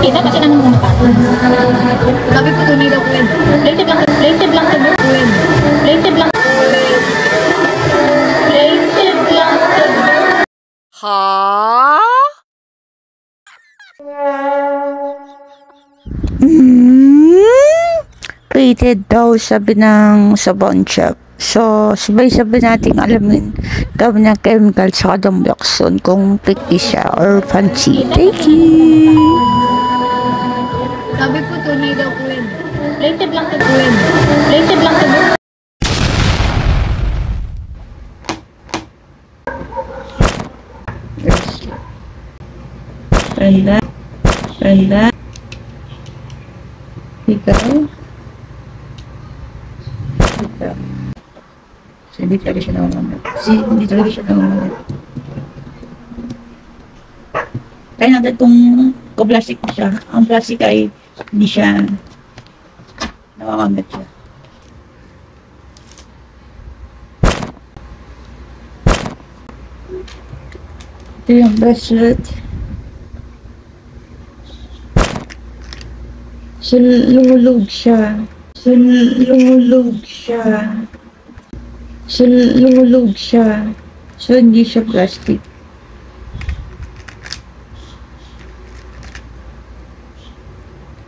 kita kasi naman muna pa. Sabi ko tunay daw ko yun. Plated lang to win. Plated lang to win. Plated lang to win. Ha? Plated daw, sabi ng sa pawn shop. So, sabay-sabay nating alamin dami ng chemical sa kadang Blackstone kung picky siya or fancy. Thank you! Sabi ko tunay daw ko yun. Plated lang to win. Plated lang to win. Brenda, ikaw. So, hindi talaga siya nangungulit. Kaya natin itong plastic na siya. Ang plastic ay hindi siya nangungulit siya. Ito yung bracelet. So, lumulog siya. So, hindi siya plastic.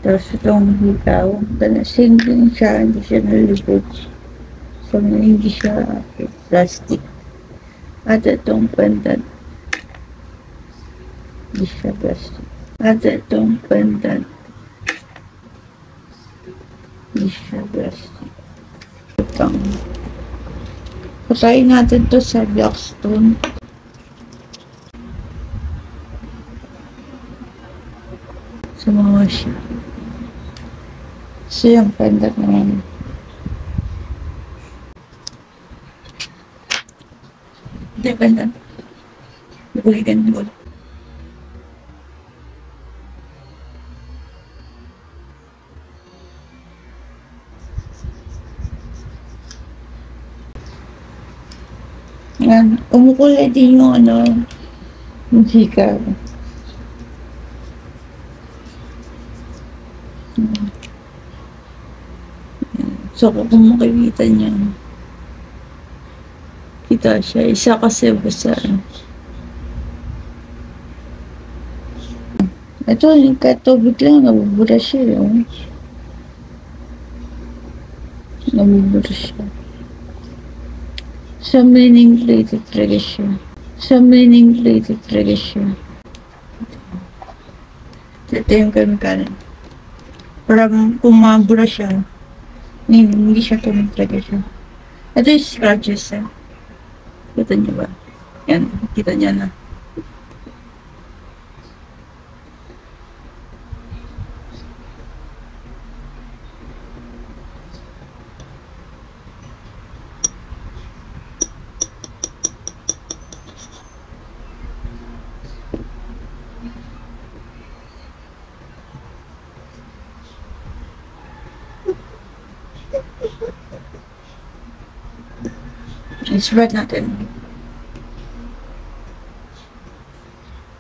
Tapos itong hikaw, single siya, hindi siya nalubog. So, hindi siya plastic. At itong pendant, hindi siya plastic. Hindi siya plastic. Patayin natin to sa Blackstone. Sumawa siya. So, yung pendant naman. Ito yung pendant. Naguligan doon. Yan. Umukulay din yung yung hikaw. So, kung makikita niya, kita siya. Isa kasi basta. Ito, yung katubig lang, nabubura siya. Nabubura siya. Sa meaning plated talaga siya. Ito yung chemical. Parang kung mabura siya, hindi siya talaga siya. Ito yung scratches. Kita niyo ba? Yan, kita niya na. I-spread natin.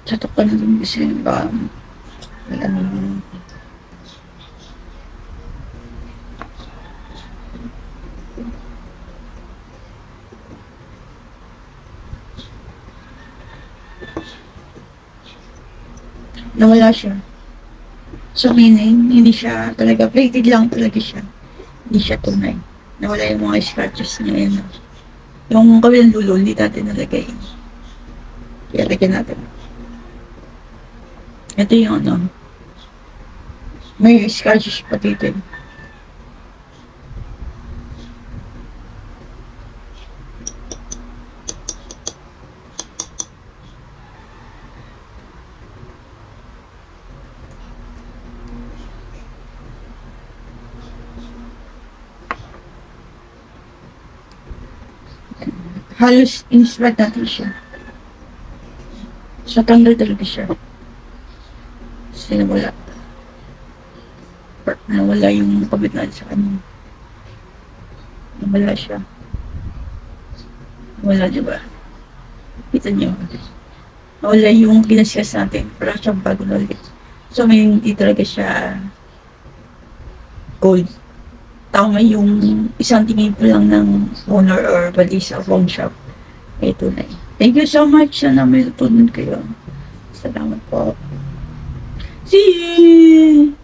Tatok ka natin kasi ba wala naman. Nawala siya. So meaning, hindi siya talaga, plated lang talaga siya. Hindi siya tunay. Nawala yung mga scratches niya yun. Yung kabilang dulo, hindi natin nalagay. Kaya lagyan natin. Ito yung may scratches pa dito. Halos in-spread natin siya. So, tanggal talaga siya. Kasi nawala yung kabit natin sa kanya. Nawala siya. Nawala, diba? Kita niyo. Nawala yung kinaskas natin. Parang siyang bago na ulit. So, may hindi talaga siya gold. Tama yung isang tingin po lang ng owner or balisa pawn shop ay tunay. Thank you so much. Sana may tutunan kayo. Salamat po. See you!